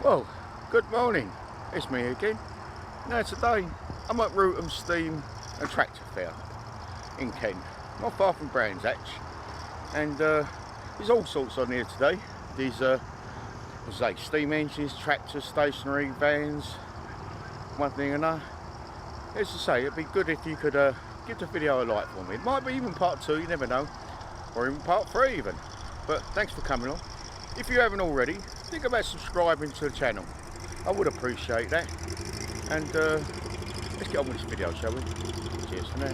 Well, good morning, it's me again. Now today I'm at Wrotham Steam and Tractor Fair in Kent, not far from Brands Hatch, and there's all sorts on here today. There's steam engines, tractors, stationary, vans, one thing and another. As I say, it'd be good if you could give the video a like for me. It might be even part 2, you never know, or even part 3 even. But thanks for coming on. If you haven't already, think about subscribing to the channel. I would appreciate that. And let's get on with this video, shall we? Cheers for now.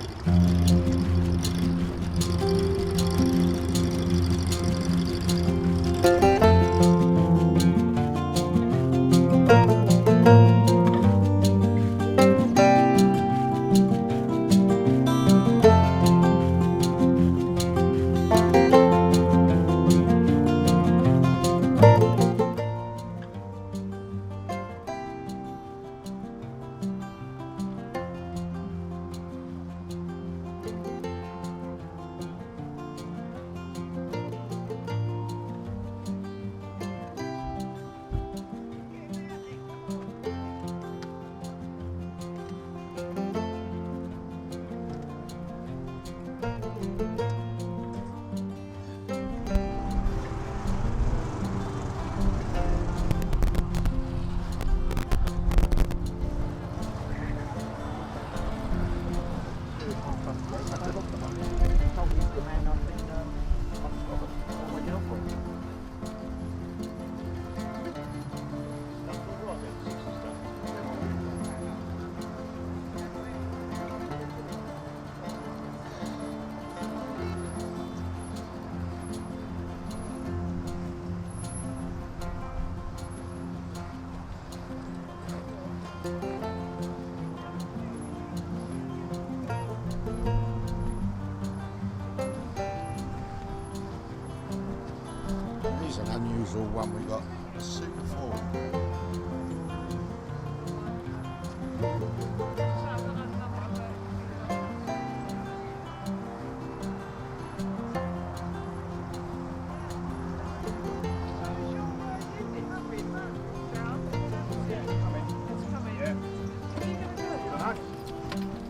Here's an unusual one we got, a Super 4.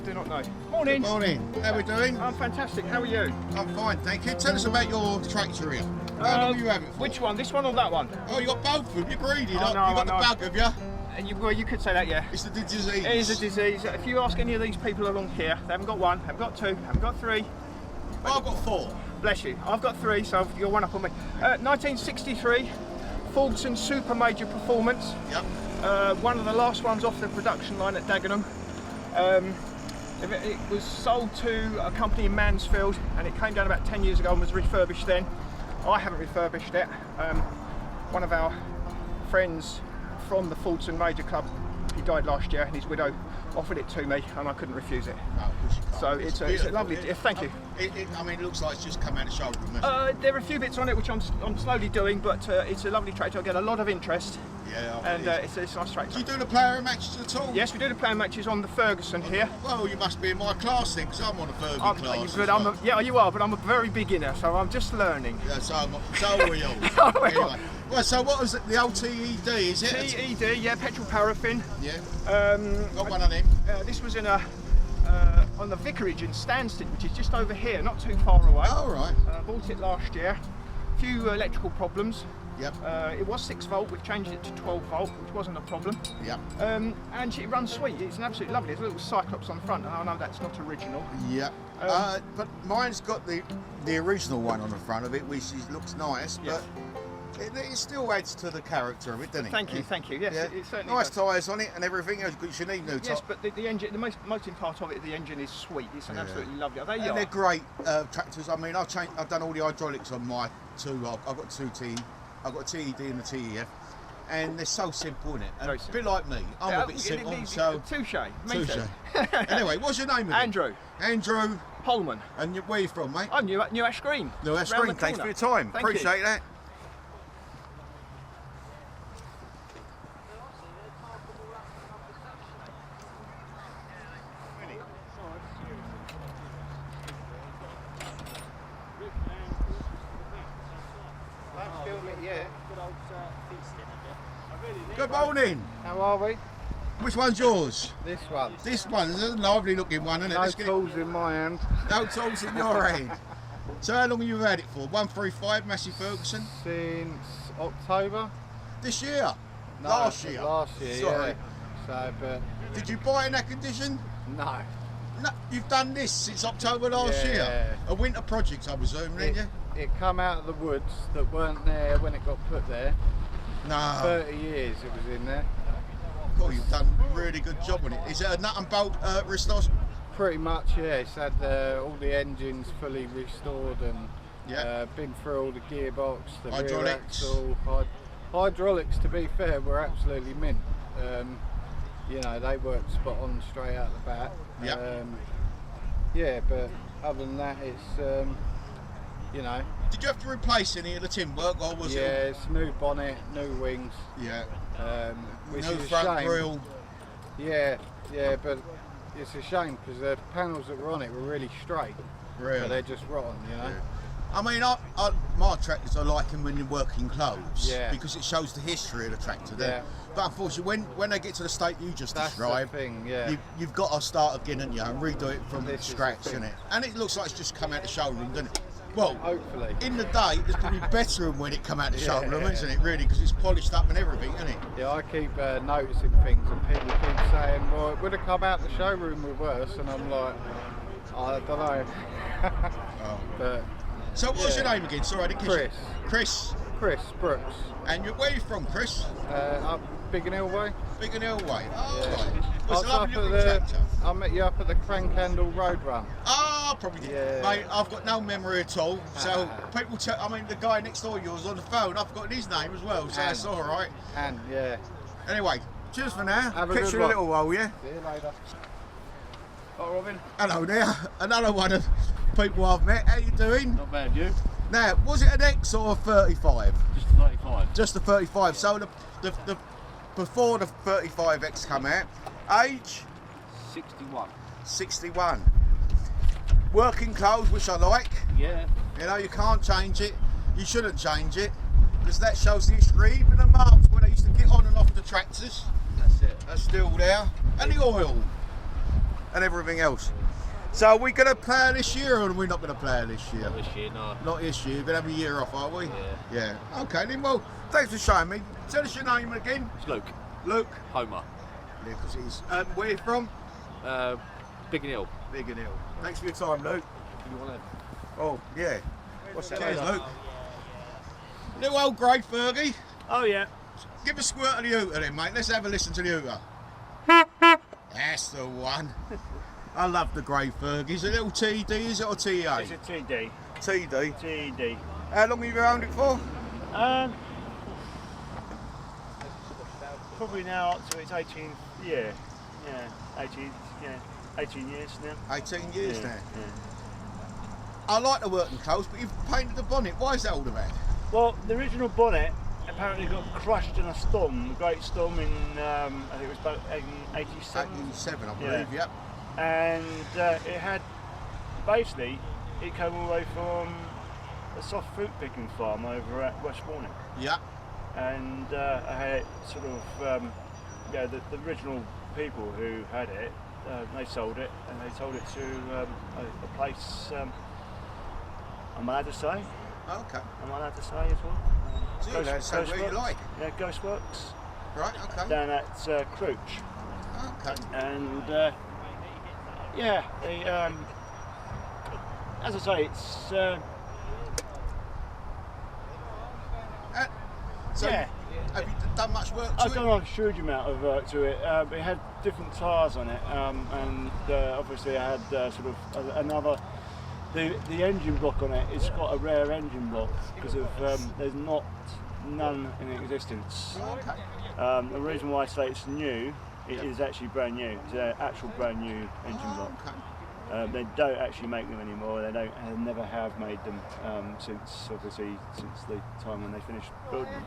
Do not know. Morning. Good morning. How are we doing? I'm fantastic. How are you? I'm fine, thank you. Tell us about your tractor here. How long you have it for? Which one? This one or that one? Oh, you got both of them. You're greedy. I Look. know, You got the I know. bug, have you? Well, you could say that, yeah. It's the disease. It is a disease. If you ask any of these people along here, they haven't got one, haven't got two, haven't got three. Oh, I've got 4. Bless you. I've got 3, so you're one up on me. 1963, Fordson Super Major Performance. Yep. One of the last ones off the production line at Dagenham. It was sold to a company in Mansfield, and it came down about 10 years ago and was refurbished then. I haven't refurbished it. One of our friends from the Fordson Major Club, he died last year, and his widow offered it to me, and I couldn't refuse it. No, of course you can't. So it's a lovely. Thank you. I mean, it looks like it's just come out of the showroom. There are a few bits on it which I'm slowly doing, but it's a lovely tractor. I get a lot of interest. Yeah, And it's a nice tractor. Do you do the player matches at all? Yes, we do the playing matches on the Ferguson here. Well, you must be in my class then, because I'm on a Fergie class. But yeah, you are, but I'm a very beginner, so I'm just learning. Yeah, so are we all. Anyway. Well, so what was it? The old TED, is it? TED, yeah, petrol paraffin. Yeah. Got one of them. This was in on the vicarage in Stansted, which is just over here, not too far away. Oh, right. Bought it last year. A few electrical problems. Yep. It was 6 volt, we've changed it to 12 volt, which wasn't a problem. Yep. And it runs sweet, it's an absolutely lovely. There's a little Cyclops on the front, I know that's not original. Yep. But mine's got the original one on the front of it, which looks nice, Yeah. but it still adds to the character of it, doesn't it? Thank you, yes, Yeah. it certainly Nice does. tyres on it and everything else, but you need new Yes, tyres. but the engine, the most important part of it, the engine is sweet. It's an absolutely lovely. There you And are. they're great tractors. I mean, I've done all the hydraulics on my 2. I've got 2 T. I've got a TED and a TEF, and they're so simple, innit? And Very a bit like me, I'm a bit simple, so... Touche, me Touche. too. Anyway, what's your name again? Andrew Andrew. Holman. And where are you from, mate? I'm New Ash Green. New Ash Round Green, the thanks for corner. your time. Thank you. Appreciate that. Yeah. Good old feasting, have you? I really Good morning. How are we? Which one's yours? This one. This one. This is a lively looking one, isn't it? No Let's get tools in my hand. No tools in your hand. So how long have you had it for? 135 Massey Ferguson? Since October. This year? No, Last year? Last year, Sorry. yeah. So, but Did you buy it in that condition? no. No, you've done this since October last Yeah. year. A winter project, I presume, didn't you? It come out of the woods that weren't there when it got put there. No. 30 years it was in there. Oh, you've done a really good job on it. Is it a nut and bolt restore? Pretty much, yeah. It's had all the engines fully restored and Yeah. been through all the gearbox, the rear Hydraulics. axle. Hydraulics, to be fair, were absolutely mint. You know, they worked spot on straight out the bat. Yeah. Yeah, but other than that, it's, you know. Did you have to replace any of the tin work, or was Yeah, it? it's new bonnet, new wings. Yeah. Which No is a front shame. grille. Yeah, but it's a shame because the panels that were on it were really straight. Really? But they're just rotten, you know. Yeah. I mean, my tractors, I like them when you're working clothes. Yeah. Because it shows the history of the tractor there. Yeah. But unfortunately, when they get to the state you just That's described, the thing, yeah. you've got to start again, haven't you, and redo it from This is the scratch, thing. isn't it? And it looks like it's just come out the showroom, doesn't it? Well, Hopefully. in the day, it's probably better than when it come out the Yeah. showroom, isn't it, really? Because it's polished up and everything, isn't it? Yeah, I keep noticing things and people keep saying, well, it would have come out the showroom with worse, and I'm like, I don't know. Oh. But So what's Yeah. your name again? Sorry, I didn't catch Chris. it. Chris. Chris Brooks, And where are you from, Chris? up Big and Hill Way. Big and Hill Way. Oh, Yeah. right. I Well, was it's a lovely up at looking tractor. I met you up at the Crank Handle Road Run. Ah, probably did. Yeah. Mate, I've got no memory at all. So people tell, I mean, the guy next door of yours on the phone, I've forgotten his name as well, so Anne. that's all right. And yeah, Anyway, cheers for now. Have a Catch good you in a one. little while, yeah? see you later. Oh, Robin. Hello there. Another one of people I've met. How you doing? Not bad, you? Now, was it an X or a 35? Just 35. Just a 35. So the before the 35X come out, age 61. 61. Working clothes, which I like. Yeah. You know, you can't change it. You shouldn't change it because that shows the history. Even the marks where they used to get on and off the tractors That's it. are still there, and the oil and everything else. So are we going to play this year, or are we not going to play this year? Not this year, no. Not this year. We're going to have a year off, are we? Yeah. Yeah. Okay then. Well, thanks for showing me. Tell us your name again. It's Luke. Luke. Homer. Yeah, because he's. Where you from? Big and Hill. Big and Hill. Thanks for your time, Luke. You want Oh, yeah. What's that? Cheers, Luke. Little old grey Fergie. Oh, yeah. Give a squirt of the Hooter then, mate. Let's have a listen to the Hooter. That's the one. I love the grey Fergies. A little TD, is it, or TA? It's a TD. TD. TD. How long have you owned it for? Probably now up to its 18th year. Yeah, 18 years now. 18 years Yeah, now. yeah. I like the working clothes, but you've painted the bonnet. Why is that all about? Well, the original bonnet apparently got crushed in a storm, a great storm in, I think it was about 87. 87, I Yeah. believe, yep. And it had, basically, it came all the way from a soft fruit picking farm over at Westbourne. Yeah. And I had it sort of, yeah, the original people who had it, they sold it, and they sold it to a place, I'm allowed to say? Okay. Am I allowed to say as well? So you're allowed to say where you Ghostworks. like. Yeah, Ghostworks, Right, okay. down at Crouch. Okay. And yeah, they, as I say, it's So, yeah. have you done much work to I've it? done a huge amount of work to it. It had different tyres on it, and obviously I had sort of another. The engine block on it, it's got a rare engine block because of there's none in existence. Okay. The reason why I say it's new, it is actually brand new. It's an actual brand new engine block. Okay. They don't actually make them anymore. They never have made them since the time when they finished building them.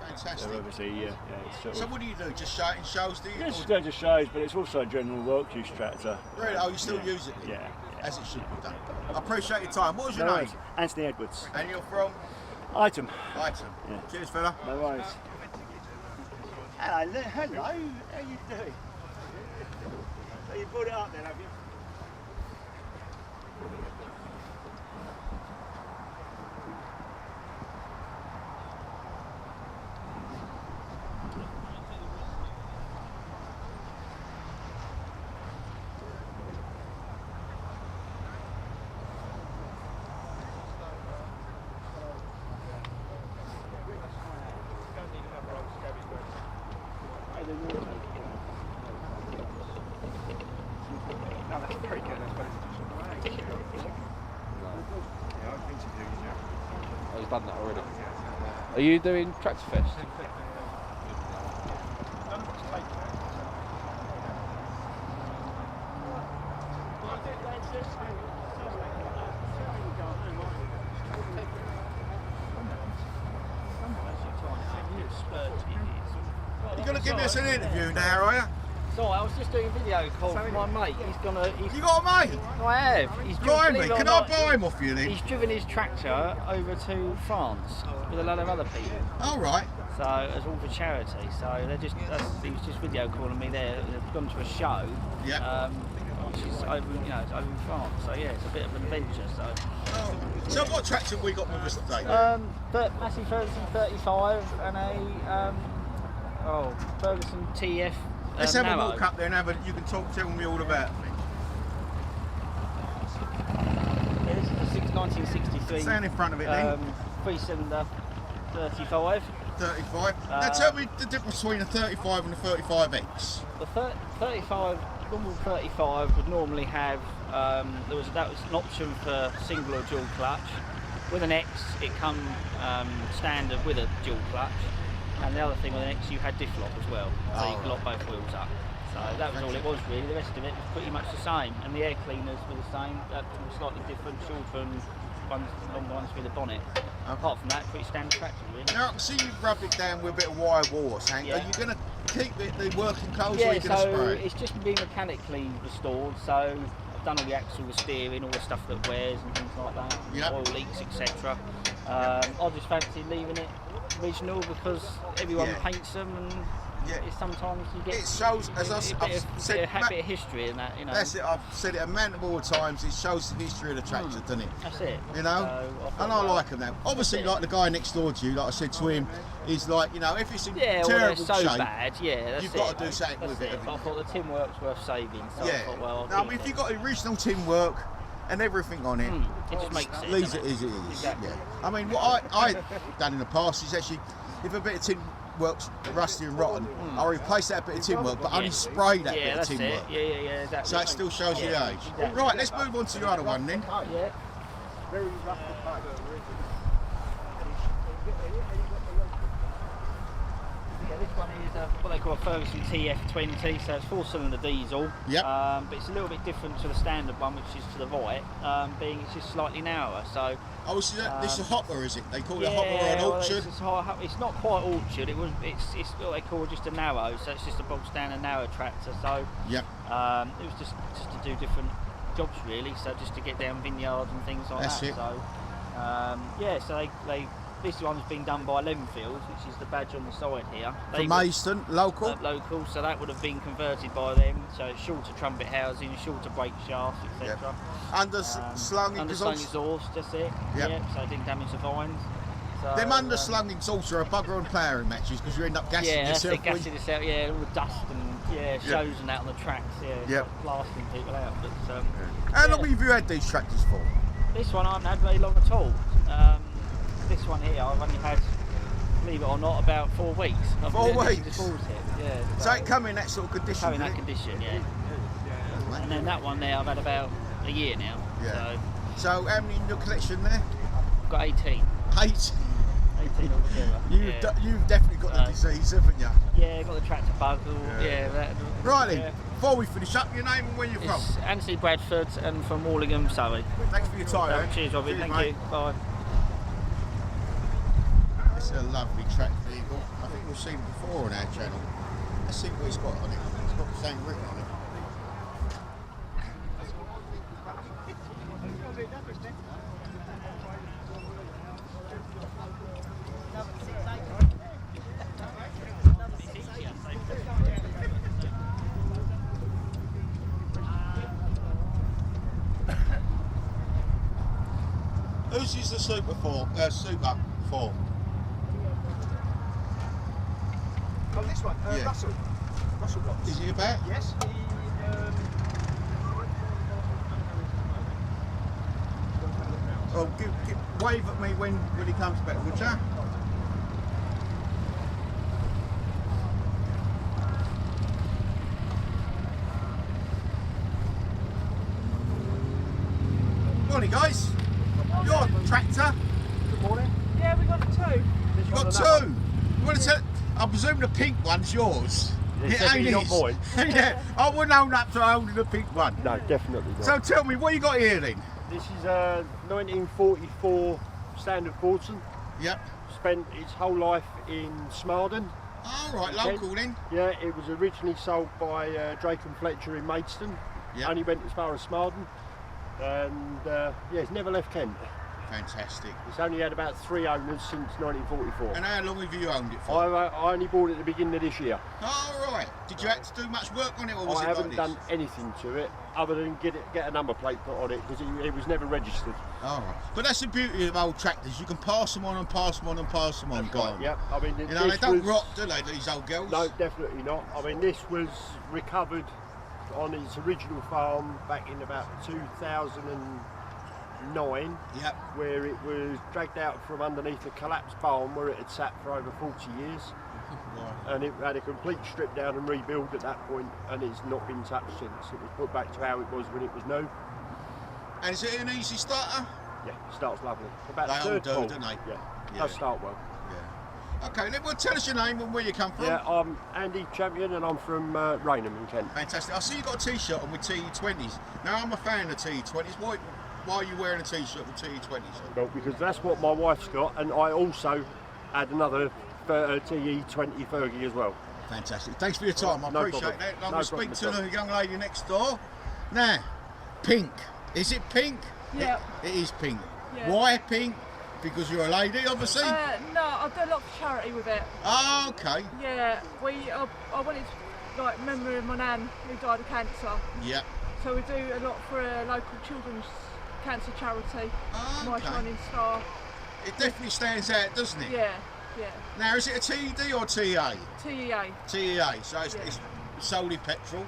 Fantastic. So obviously, yeah, it's sort So of. what do you do? Just show it in shows, do you? It's Or- just shows, but it's also a general work use tractor. Really? Oh, you still Yeah. use it? then? Yeah. As it should be done. I appreciate your time. What was your No name? worries. Anthony Edwards. And you're from? Item. Item. Yeah. Cheers, fella. No worries. Hello, how you doing? So you brought it up then, have you? Oh, he's done that already. Are you doing Tractor Fest? You're going to give us an interview now, are you? So I was just doing a video call for my mate. You got a mate? I have. He's Blimey, believe it or can I not, buy him off you then? He's driven his tractor over to France with a lot of other people. All right. So it's all for charity. So he was just video calling me there. They've gone to a show. Yeah. Which is over, it's over in France. So yeah, it's a bit of an adventure. So what tractor have we got with us today? But Massey Ferguson 35 and a Ferguson TF. Let's have Narrow. a walk up there and you can tell me all about it. Yeah, this is a 1963. Stand in front of it then. 3-cylinder 35. 35. Now tell me the difference between a 35 and a 35X. The 35, normal 35 would normally have, that was an option for single or dual clutch. With an X, it come standard with a dual clutch. And the other thing with an X, you had diff lock as well, so you could lock both wheels up. So that was all it was really. The rest of it was pretty much the same, and the air cleaners were the same. That was slightly different, shorter and longer ones with the bonnet. Apart from that, pretty standard tractor really. Now I can see you've rubbed it down with a bit of wire wash, Hank. Yeah. Are you going to keep the working clothes or Yeah, are you going to so spray? it's just been mechanically restored. So I've done all the axle, the steering, all the stuff that wears and things like that, Yep. oil leaks, etc. I just fancy leaving it original because everyone paints them, and it's sometimes you get It shows, as I've said, bit of history in that, That's it. I've said it a man of all times. It shows the history of the tractor, doesn't it? That's it. You know, So and I like them now. Obviously, like the guy next door to you, like I said to him, he's like, if it's in well, terrible they're so shape, bad. Yeah, that's you've got it. to do something That's with it. But I thought the tin work's worth saving, so I thought, well, Now, if you've got the original tin work and everything on it, it just makes it. leaves doesn't it as it is. Exactly. Yeah. I mean, what I've done in the past is actually, if a bit of tin work's rusty and rotten, I'll replace that bit of tin work, but only spray that bit of tin work. Yeah, exactly. So it still shows you the age. Exactly. Right, let's move on to your other one then. Yeah. Very rough to paint. Yeah, this one is what they call a Ferguson TF20, so it's 4-cylinder diesel. Yep. But it's a little bit different to the standard one, which is to the right, being it's just slightly narrower. So. Oh, this is a hopper, is it? They call it a hopper or an orchard? It's not quite orchard. It's what they call just a narrow. So it's just a bog standard narrow tractor. So. Yep. It was just to do different jobs really. So just to get down vineyards and things like That's that. it. So so this one's been done by Lenfields, which is the badge on the side here. From Maidstone, local? Local, so that would have been converted by them. So shorter trumpet housing, shorter brake shafts, etc. Underslung Underslung exhaust? exhaust, that's it. Yep. So it didn't damage the vines. So, Them underslung exhausts are a bugger on ploughing matches because you end up gassing that's yourself. it, gassing yourself, all the dust and shows and that on the tracks, Yep. blasting people out. But How long have you had these tractors for? this one I haven't had very long at all. This one here I've only had, believe it or not, about 4 weeks. 4 weeks? So it come in that sort of condition, Come in did that it? condition, yeah. And then that one there I've had about a year now. Yeah. So how many in your collection there? I've got 18. 8. 18 altogether. You've definitely got the disease, haven't you? Yeah, got the tractor bug. Right then, before we finish up, your name and where you're from? It's Anthony Bradford and from Wallingham, Surrey. Thanks for your time, Aaron. Cheers, Robbie. Thank mate. you. Bye. This is a lovely track vehicle. I think we've seen it before on our channel. Let's see what it's got on it. It's got the same written on it. This is the Super 4. Super 4. Oh, this one, Yeah. Russell. Russell Watts. Is he about? Yes, he. Oh, wave at me when he comes back, would you? Morning, guys. Your tractor. Good morning. Yeah, we got two. You got two. You want to tell? I presume the pink one's yours. It's definitely not mine. Yeah, I wouldn't own up to owning the pink one. No, definitely not. So tell me, what you got here then? This is a 1944 Standard Fortune. Yep. Spent its whole life in Smarden. All right, local then. Yeah, it was originally sold by Drake and Fletcher in Maidstone. Yep. Only went as far as Smarden. And yeah, it's never left Kent. Fantastic. It's only had about 3 owners since 1944. And how long have you owned it for? I only bought it at the beginning of this year. All right. Did you have to do much work on it, or was I it haven't like done this? anything to it other than get a number plate put on it because it was never registered. All right. But that's the beauty of old tractors. You can pass them on and pass them on and pass them on. That's right, yep. I mean, You know, they this don't was- rot, do they, these old girls? No, definitely not. I mean, this was recovered on its original farm back in about 2009, Yep. where it was dragged out from underneath a collapsed barn where it had sat for over 40 years. Right. And it had a complete strip down and rebuild at that point, and it's not been touched since. It was put back to how it was when it was new. And is it an easy starter? Yeah, it starts lovely. About They the all third do, pull. don't they? Yeah, Yeah. does start well. Yeah. Okay, then well, tell us your name and where you come from. Yeah, I'm Andy Champion and I'm from Raynham in Kent. Fantastic. I see you got a T-shirt on with TE20s. Now, I'm a fan of TE20s. Why are you wearing a T-shirt with TE20s? Well, because that's what my wife's got, and I also had another TE20 Fergie as well. Fantastic. Thanks for your time. I No appreciate problem. that. I'm No going to speak problem to at all. the young lady next door. Now, pink. Is it pink? Yeah. It is pink. Yeah. Why pink? Because you're a lady, obviously. No, I do a lot for charity with it. Oh, okay. Yeah, I wanted to like remember my nan who died of cancer. Yeah. So we do a lot for a local children's cancer charity. Oh, My okay. Shining Star. It definitely stands out, doesn't it? Yeah, yeah. Now, is it a TED or TA? TEA. TEA, so it's, Yeah. it's solely petrol.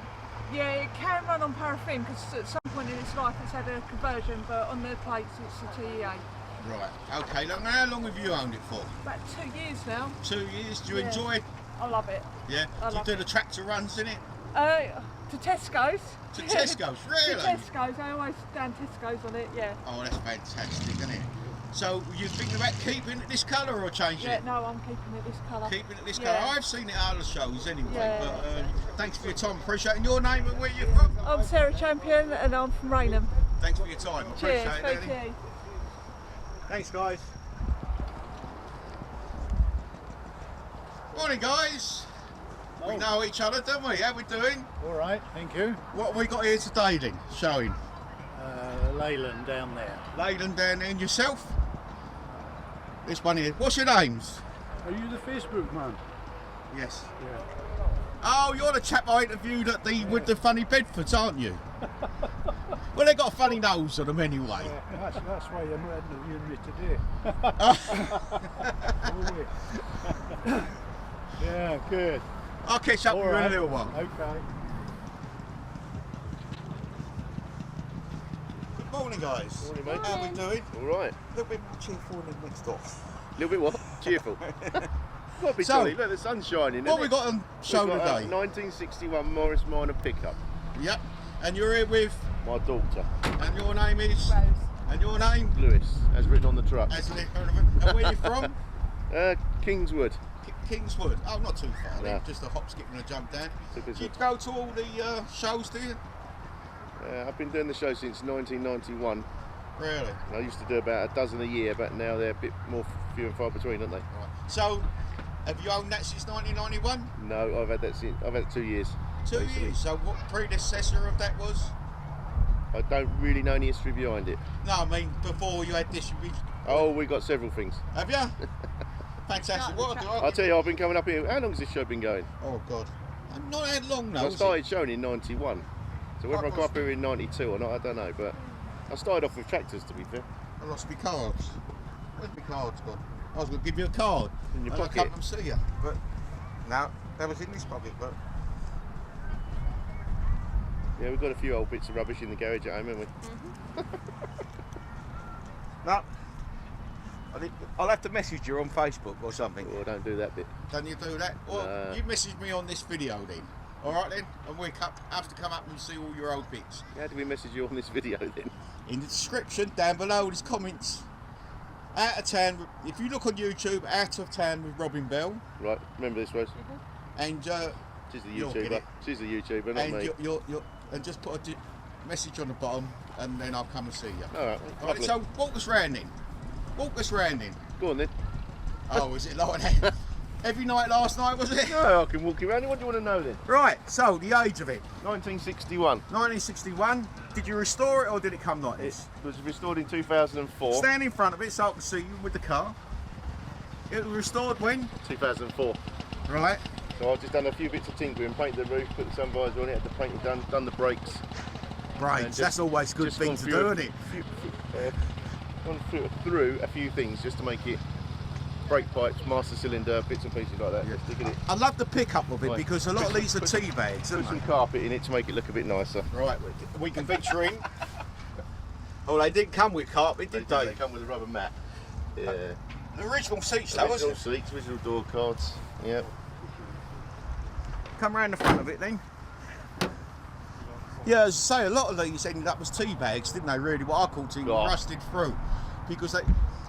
Yeah, it can run on paraffin because at some point in its life it's had a conversion, but on the plates it's a TEA. Right. Okay. Look, how long have you owned it for? About 2 years now. 2 years. Do you Yeah. enjoy it? I love it. Yeah. I Do you love do the tractor runs in it? To Tesco's. To Tesco's, really? To Tesco's. I always down Tesco's on it. Yeah. Oh, that's fantastic, isn't it? So, you thinking about keeping it this colour or changing Yeah. it? No, I'm keeping it this colour. Keeping it this Yeah. colour. I've seen it at other shows anyway. Yeah. But thanks for your time. Appreciate it. And your name and where you're from? I'm Sarah Champion and I'm from Raynham. Thanks for your time. I Cheers. appreciate Thank it. you. Thanks, guys. Morning, guys. We know each other, don't we? How we doing? All right, thank you. What have we got here today then? Showing. Leyland down there. Leyland down there and yourself? This one here. What's your names? Are you the Facebook man? Yes. Yeah. Oh, you're the chap I interviewed at the with the funny Bedfords, aren't you? Well, they got a funny nose on them anyway. That's why you're not interviewing me today. Yeah, good. I'll catch up All with you in right. a little while. Okay. Good morning, guys. Morning, mate. How we doing? All right. A little bit cheerful than next door. A little bit what? Cheerful. Got to be So, jolly. Look, the sun's shining. What isn't we it? got on show We've got a today? 1961 Morris Minor pickup. Yep. And you're here with, My daughter, and your name is, Rose. and your name, Lewis, as written on the truck. as an and where you from? Kingswood. Kingswood. Oh, not too far. Then. No. Just a hop, skip, and a jump down. Took us Do you a- go to all the shows, do you? I've been doing the show since 1991. Really? I used to do about a dozen a year, but now they're a bit more few and far between, aren't they? Right. So, have you owned that since 1991? No, I've had it 2 years. 2 basically. years. So, what predecessor of that was? I don't really know any history behind it. No, I mean before you had this. Oh, we got several things. Have you? Fantastic. What? I'll tell you, I've been coming up here. How long has this show been going? Oh God. I'm not had long now. I is it? started showing in 91. So whether I Right, got up here in 92 or not, I don't know. But I started off with tractors, to be fair. I lost my cards. Where's my cards gone? I was going to give you a card. In your and pocket? I'll come and see you. But no, that was in this pocket. But Yeah, we've got a few old bits of rubbish in the garage at home, haven't we? no. I'll have to message you on Facebook or something. Oh, don't do that bit. Don't you do that? Well, No. you message me on this video then. All right then, and we have to come up and see all your old bits. How do we message you on this video then? In the description down below, there's comments. Out of Town. If you look on YouTube, Out of Town with Robin Bell, Right, remember this, Rose? and She's the You'll get YouTuber. it. She's the YouTuber, not and me. and just put a message on the bottom, and then I'll come and see you. All right, Right, lovely. so walk us round then. Walk us round then. Go on then. Oh, is it like that? Every night last night, was it? No, I can walk you around. What do you want to know then? Right, so the age of it. 1961. 1961. Did you restore it or did it come like It this? was restored in 2004. Stand in front of it so I can see you with the car. It was restored when? 2004. Right. So I've just done a few bits of tinkering, painted the roof, put the sun visor on it, had the paint done the brakes. Right, And that's always a good just thing gone to through do, a isn't it? Gone through a few things just to make it brake pipes, master cylinder, bits and pieces like that. Just to get it. I love the pickup of it Right. because a lot of these are tea bags, Put aren't some they? carpet in it to make it look a bit nicer. Right, we can venture in. Oh, they didn't come with carpet, did they? They come with a rubber mat. Yeah. The original seats, though, wasn't Original it? seats, original door cards. Yeah. Come round the front of it then. Yeah, as I say, a lot of these ended up as tea bags, didn't they? Really, what I call tea, Oh. rusted through, because they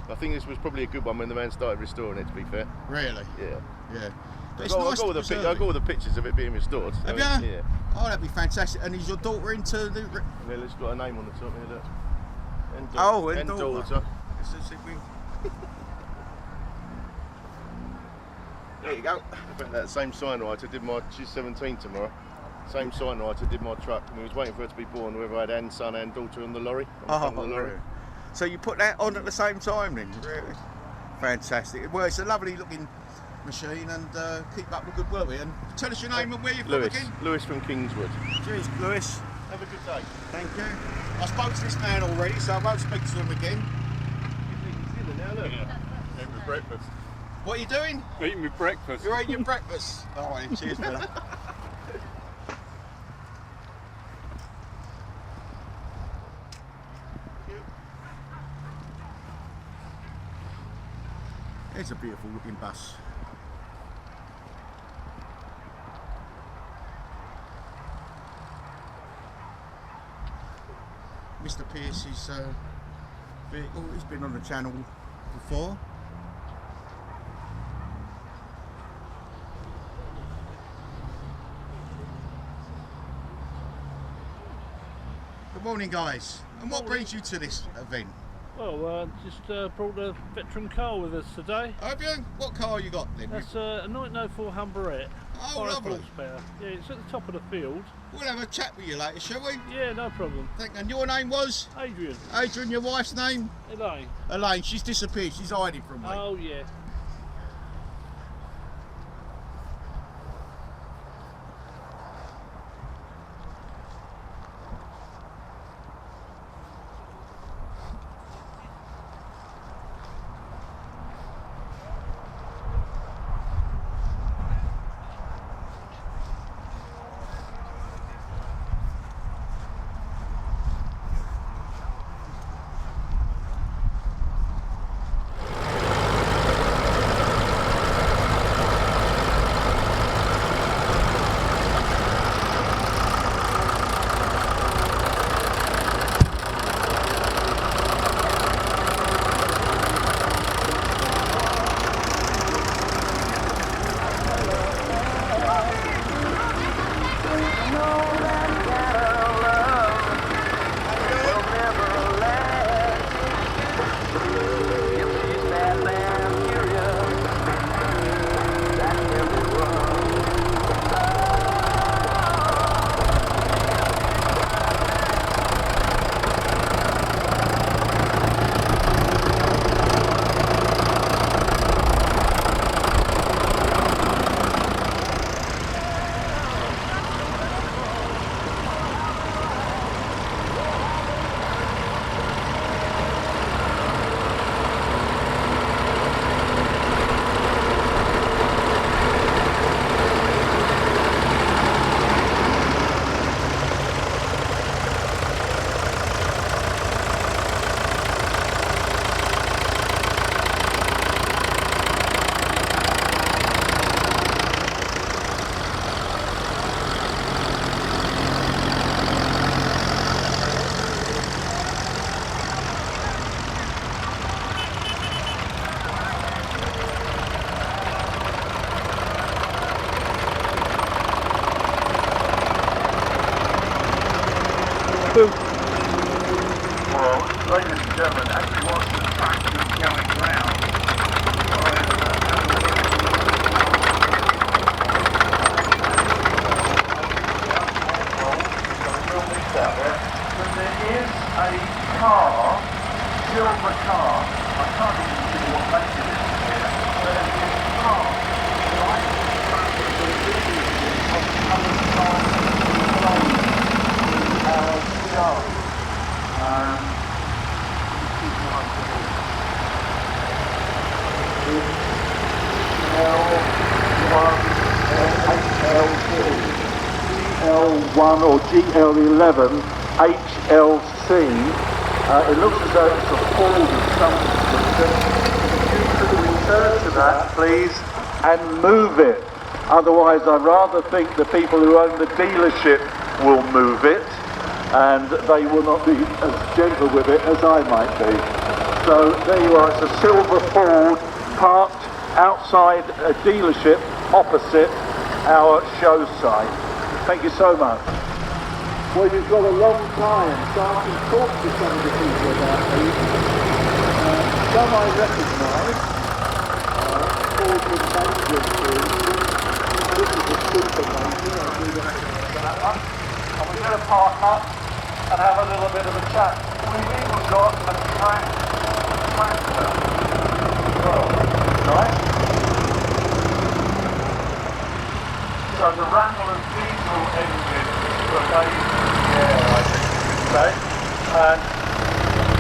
I think this was probably a good one when the man started restoring it, to be fair. really, Yeah. yeah. But I it's got nice all to the preserve I it. got all the pictures of it being restored. Have I mean, you? Yeah. Oh, that'd be fantastic. And is your daughter into the? Yeah, it's got a name on the top here, look. And Oh, and and daughter. daughter. There you go. I think that same sign writer did my. She's 17 tomorrow. Same sign writer did my truck. And we was waiting for her to be born, whether I had and son and daughter on the lorry. On the front of the lorry. really? So you put that on at the same time then? Really? Fantastic. Well, it's a lovely looking machine, and keep up the good work with it. And tell us your name and where you're from Lewis. again. Lewis from Kingswood. Cheers, Lewis. Have a good day. Thank you. I spoke to this man already, so I won't speak to him again. Now look. Eating my breakfast. What are you doing? Eating my breakfast. You're eating your breakfast. All right, cheers, fella. It's a beautiful looking bus. Mr. Pearce's vehicle, he's been on the channel before. Good morning, guys. And what brings you to this event? Well, just brought a veteran car with us today. Have you? What car you got then? That's a 1904 Humberette. Oh, 5 lovely. horsepower. Yeah, it's at the top of the field. We'll have a chat with you later, shall we? Yeah, no problem. And your name was? Adrian, Adrian, your wife's name? Elaine. Elaine, she's disappeared. She's hiding from me. Oh, yeah. Boom. Well, ladies and gentlemen, as you watch the track going round, there is a car, silver car, I can't even see what make it is here, but there's a car, right in front of the business of the coloured car to our show. GL1 or GL11 HLC. It looks as though it's a Ford of some description. If you could return to that, please, and move it. Otherwise, I rather think the people who own the dealership will move it, and they will not be as gentle with it as I might be. So there you are. It's a silver Ford parked outside a dealership opposite our show site. Thank you so much. Well, you've got a long time, so I can talk to some of the people about these. Some I recognise. Ford Major, for instance. This is a super major, I do recognise that one. And we're going to park up and have a little bit of a chat. We've even got a tractor. Well, right? So the rattle of diesel engine remains there, I think you could say. And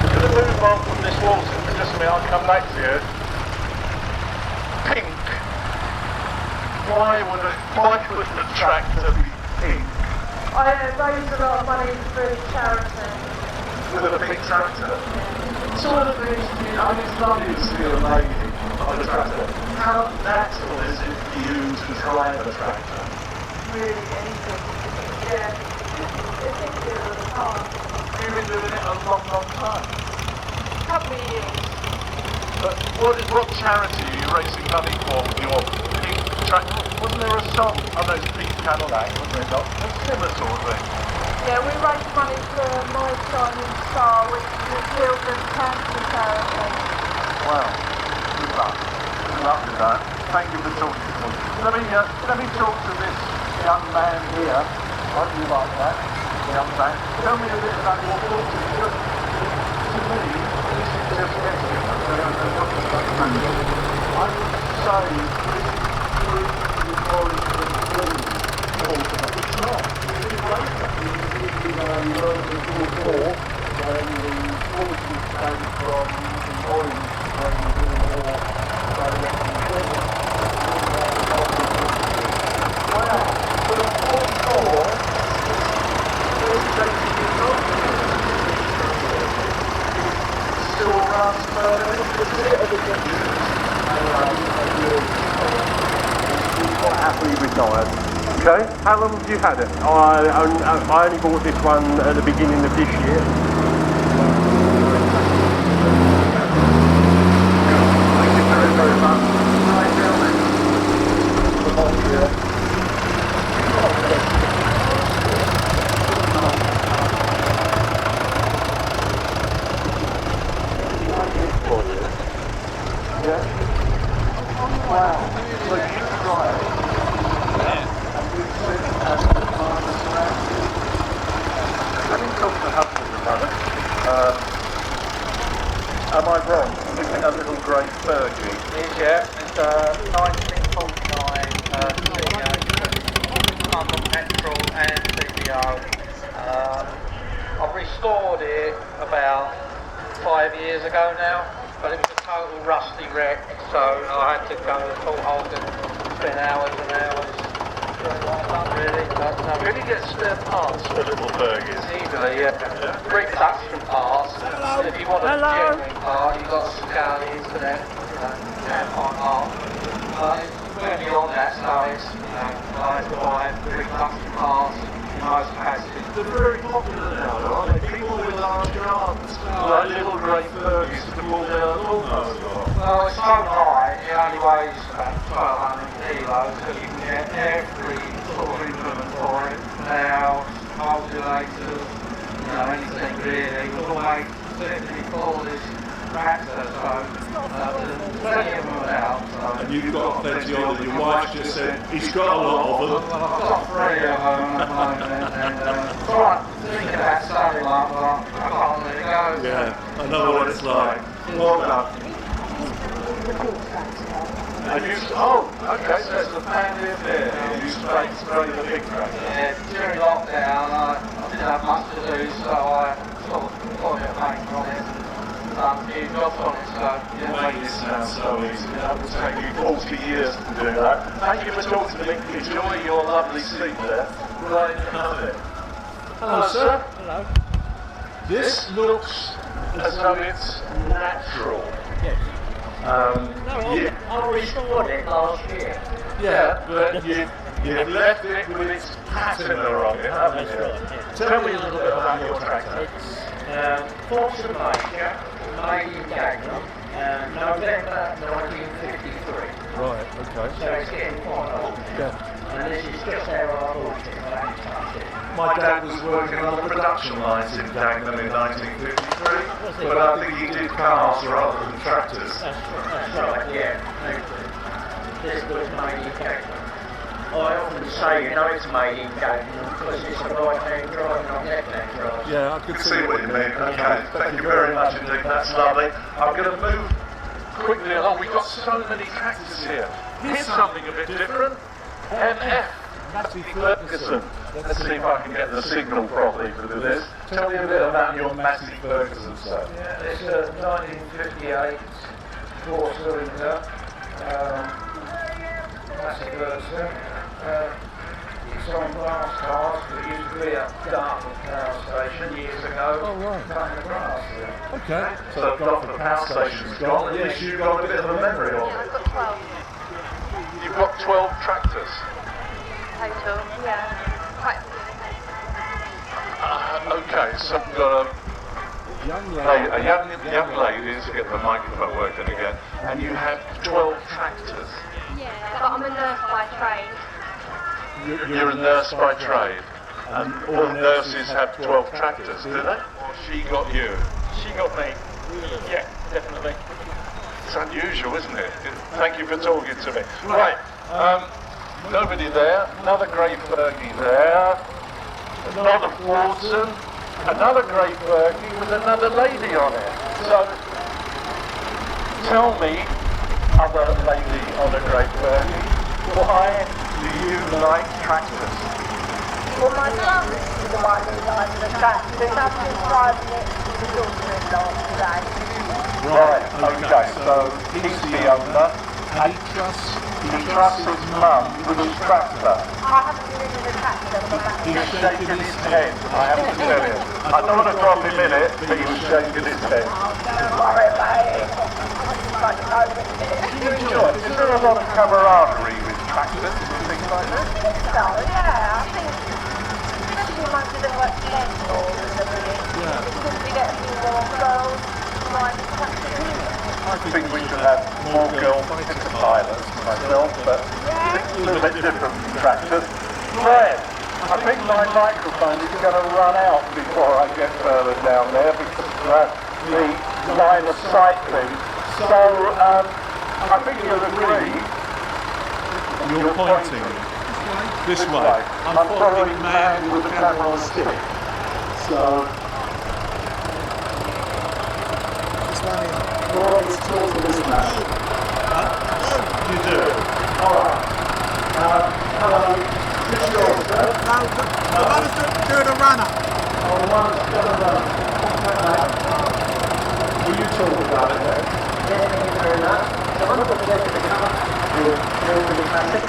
we're going to move on from this Wilson for just a minute, I'll come back to you. Pink. Why would the tractor be pink? I raised a lot of money for charity. With a pink tractor? It's one of these, I mean, it's lovely to see a lady on a tractor. How natural is it for you to drive a tractor? Really anything. Yeah. It's easier than a car. You've been doing it a long, long time. Couple of years. But what charity are you raising money for your pink tractor? Wasn't there a song? Oh no, it's Pink Cadillac, wasn't there not? A similar sort of thing. Yeah, we raised money for My Shining Star, which is a children's cancer charity. Wow. Good luck. Good luck with that. Thank you for talking to me. Let me talk to this young man here. I hope you like that, young man. Tell me a bit about your thoughts. To me, this is just getting it. I would say this is true origin of food. It's not. It's great. You learned before when the forces came from the orange when we were more directly forward. Wow. But of course, still runs Happily retired. Okay, how long have you had it? I only bought this one at the beginning of this year. Thank you very, very much. Right, gentlemen. Wow. So you drive. And you sit at the farmer's stand. Let me talk to husband about it. Am I wrong? Is it a little grey Fergie? Yeah, it's a 1949 London petrol and CVO. I've restored it about 5 years ago now, but it was a total rusty wreck, so I had to go to Port Holden, spend hours and hours doing what I've done really. But, Can you get spare parts for little Fergies? easily, yeah. Reproduction parts. If you want a genuine part, you've got to scour the internet, can't find art. But it's really on that stage, I have to buy reproduction parts in most cases. They're very popular now, aren't they? People with large gardens, like little grey Fergies to pull down lawnmowers. Well, it's so light, it only weighs about 1,200 kilos, so you can get every sort of implement for it. Now, modulators, He's got a lot of them. I've got 3 of them at the moment, and it's alright thinking about starting like that, I can't really go. Yeah, I know what it's like. Well done. And you, oh, okay, so it's the family affair. And you sprayed the big crack. Yeah, during lockdown I didn't have much to do, so I sort of got a bit of paint on it, done a few jobs on it, so You yeah. make it sound so easy. That would take you 40 years to do that. Thank you for talking to me. Enjoy your lovely seat there. Right, lovely. Hello, sir. Hello. This looks as though it's natural. Yes. Yeah. I restored it last year. Yeah, but you've left it with its patina on it, haven't you? That's right, yeah. Tell me a little bit about your tractor. It's Force Major, made in Dagenham, November 1953. Right, okay. So it's getting quite old. Yeah. And this is just how I bought it, I haven't touched it. My dad was working on the production lines in Dagenham in 1953, but I think he did cars rather than tractors. That's right, yeah. This was made in Dagenham. I often say, you know, it's made in Dagenham because it's a right-hand drive, not left-hand drive. Yeah, I can see what you mean. Okay, thank you very much indeed. That's lovely. I'm going to move quickly along. We've got so many tractors here. Here's something a bit different. MF. Massey Ferguson. Let's see if I can get the signal properly for this. Tell me a bit about your Massey Ferguson stuff. Yeah, it's a 1958 4-cylinder Massey Ferguson. It's on glass cars, but it used to be a Dartford power station years ago. Oh, right. Cutting the grass there. Okay. So Dartford Power Station's gone. Yes, you've got a bit of a memory of it. I've got 12 You've got 12 tractors. total, yeah. Quite Okay, so we've got a young lady to get the microphone working again, and you have 12 tractors. yeah, but I'm a nurse by trade. You're a nurse by trade, and all nurses have 12 tractors, do they? Or she got you? She got me. Yeah, definitely. It's unusual, isn't it? Thank you for talking to me. Right, nobody there, another grey Fergie there, another Wrotham, another grey Fergie with another lady on it. So, tell me, other lady on a grey Fergie, why do you like tractors? Well, my son is the one who likes the tractors. I've been driving it with the daughter-in-law today. Right, okay, so he's the owner, and he trusts his mum with his tractor. I haven't ridden the tractor for that. He's shaking his head, I have to tell you. I don't want to drop him in it, but he was shaking his head. Don't worry about it. I just like to go with it. Do you enjoy it? Is there a lot of camaraderie with tractors and things like this? So, yeah, I think, especially once you look at the mentors and everything, because we get a few more girls riding tractors. I think we should have more girl fighter pilots myself, but a little bit different from tractors. Fred, I think my microphone is going to run out before I get further down there because of the line of sight thing. So, I think you'll agree. You're pointing this way. I'm following man with the camera on stick. So, let's talk to this man. You do? Alright. Hello. Just yours, sir? No, the one that's doing a runner. Oh, the one that's doing a runner. Will you talk about it then? Yes, thank you very much. The one that's going to come up, really classic.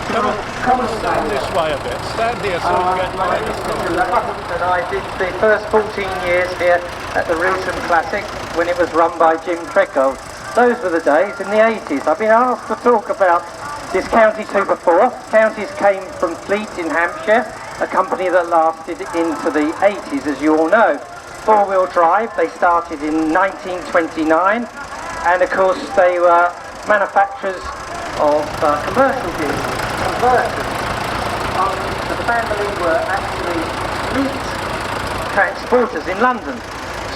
Come and stand this way a bit. Stand here so we get And I did the first 14 years here at the Wrotham Classic when it was run by Jim Treckold. Those were the days in the 80s. I've been asked to talk about this County 2 before. Counties came from Fleet in Hampshire, a company that lasted into the 80s, as you all know. Four-wheel drive, they started in 1929, and of course they were manufacturers of commercial vehicles. Converters. The family were actually meat transporters in London.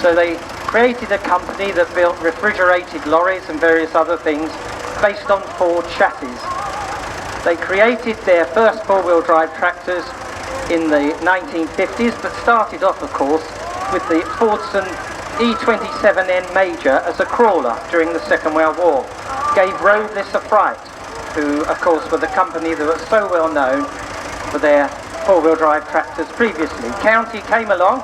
So they created a company that built refrigerated lorries and various other things based on Ford chassis. They created their first four-wheel drive tractors in the 1950s, but started off, of course, with the Fordson E27N Major as a crawler during the Second World War. Gave roadless a fright, who, of course, were the company that was so well known for their four-wheel drive tractors previously. County came along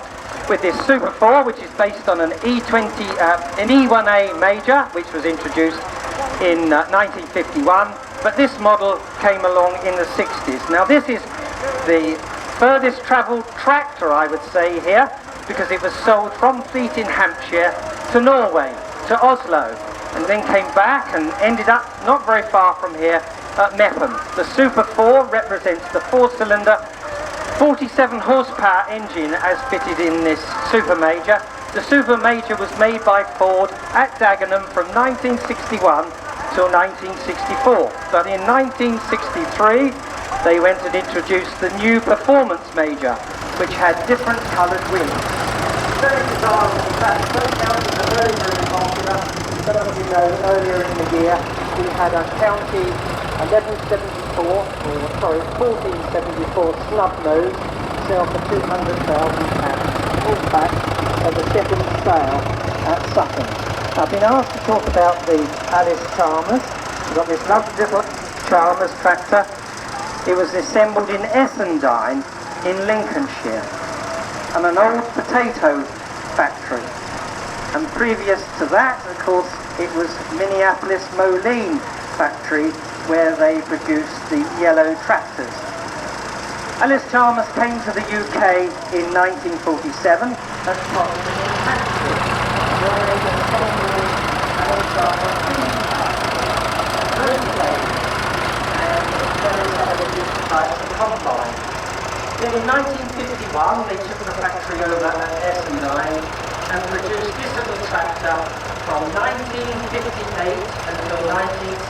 with this Super 4, which is based on an E1A Major, which was introduced in 1951, but this model came along in the 60s. Now this is the furthest travelled tractor, I would say, here, because it was sold from Fleet in Hampshire to Norway, to Oslo, and then came back and ended up not very far from here at Mepham. The Super 4 represents the four-cylinder 47 horsepower engine as fitted in this Super Major. The Super Major was made by Ford at Dagenham from 1961 till 1964. But in 1963 they went and introduced the new Performance Major, which had different coloured wheels. Very desirable, in fact, both counties are very, very popular. Some of you know earlier in the year we had a county 1474 snub nose sell for £200,000. In fact, at the second sale at Sutton. I've been asked to talk about the Alice Chalmers. We've got this lovely little Chalmers tractor. It was assembled in Essendine in Lincolnshire, and an old potato factory. And previous to that, of course, it was Minneapolis Moline factory where they produced the yellow tractors. Alice Chalmers came to the UK in 1947 as part of the new factory, where they were assembling Alice Chalmers and very different types of combine. Then in 1951 they took the factory over at Essendine and produced this little tractor from 1958 until 1961.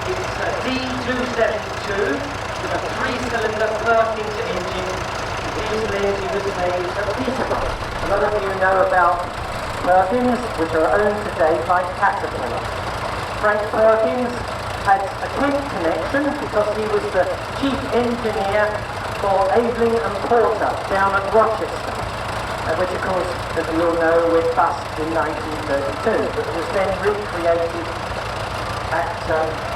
It's a D272 with a three-cylinder Perkins engine. The diesel engine was made at Peterborough. A lot of you know about Perkins, which are owned today by Caterpillar. Frank Perkins had a Kent connection because he was the chief engineer for Aveling and Porter down at Rochester, which of course, as we all know, went bust in 1932, but was then recreated at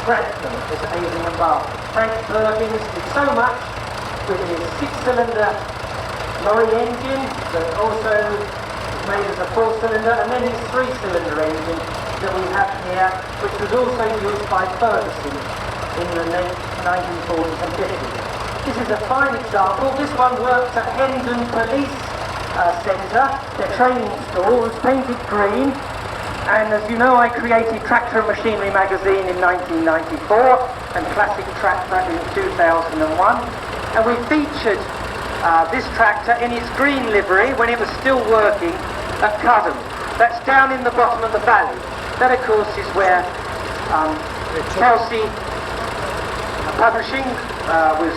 Grantham as Aveling and Barton. Frank Perkins did so much with his six-cylinder lorry engine that also was made as a four-cylinder, and then his three-cylinder engine that we have here, which was also used by Ferguson in the 1940s and 50s. This is a fine example. This one worked at Hendon Police Centre. Their training school was painted green, and as you know, I created Tractor and Machinery magazine in 1994 and Classic Tractor in 2001, and we featured this tractor in its green livery when it was still working at Cudham. That's down in the bottom of the valley. That, of course, is where Chelsea Publishing was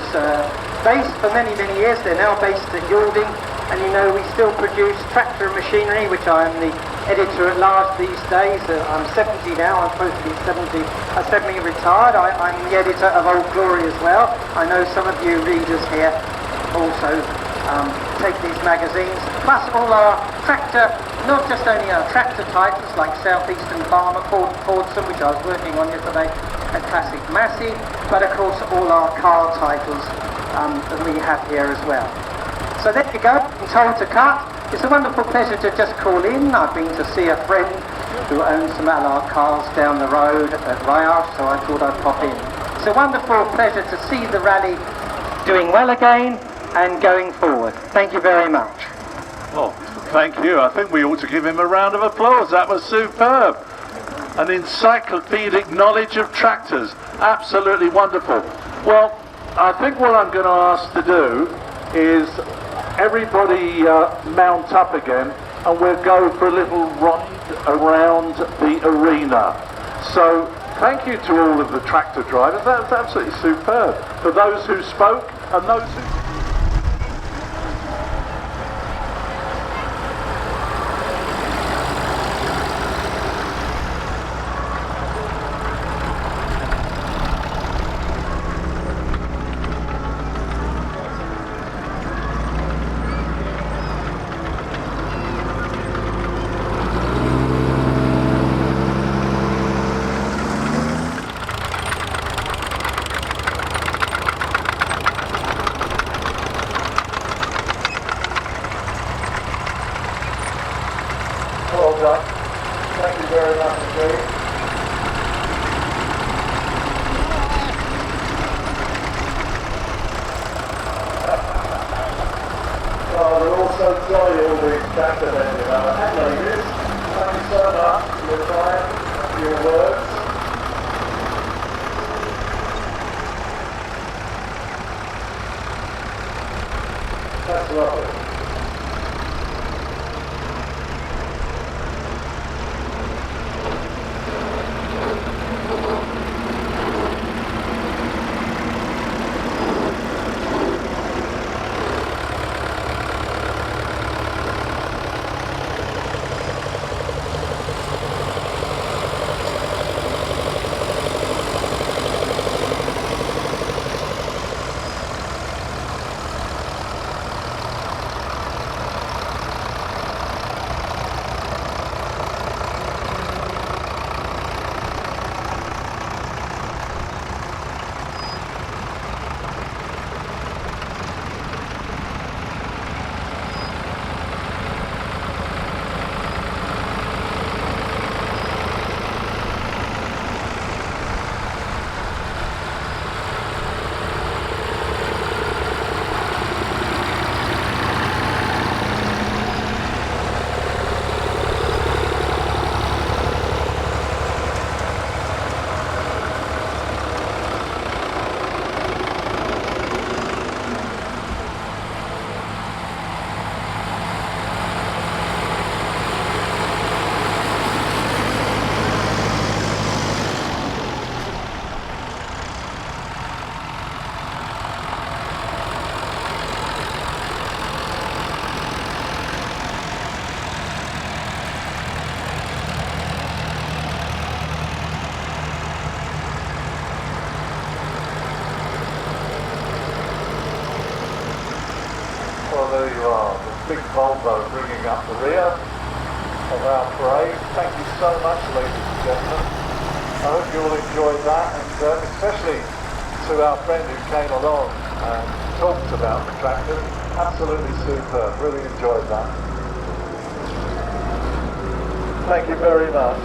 based for many, many years. They're now based at Yalding, and you know we still produce Tractor and Machinery, which I am the editor at large these days. I'm 70 now, I'm supposed to be 70. I'm semi-retired. I'm the editor of Old Glory as well. I know some of you readers here also take these magazines, plus all our tractor, not just only our tractor titles like Southeastern Farmer, Fordson, which I was working on yesterday, and Classic Massey, but of course all our car titles that we have here as well. So there you go, I'm told to cut. It's a wonderful pleasure to just call in. I've been to see a friend who owns some Allard cars down the road at Ryash, so I thought I'd pop in. It's a wonderful pleasure to see the rally doing well again and going forward. Thank you very much. Oh, thank you. I think we ought to give him a round of applause. That was superb. An encyclopedic knowledge of tractors. Absolutely wonderful. Well, I think what I'm going to ask to do is everybody mount up again, and we'll go for a little ride around the arena. So thank you to all of the tractor drivers. That was absolutely superb. For those who spoke and those who... so jolly, all these tractor men, you know. And ladies, thank you so much for your time, for your words. That's lovely. Well, there you are, the big Volvo bringing up the rear of our parade. Thank you so much, ladies and gentlemen. I hope you all enjoyed that, and especially to our friend who came along and talked about the tractor. Absolutely superb, really enjoyed that. Thank you very much.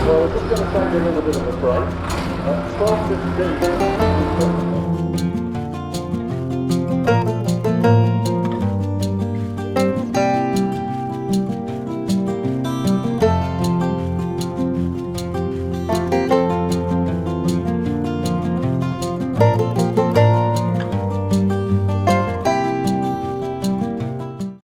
Well, we're just going to take a little bit of a break. 12:15.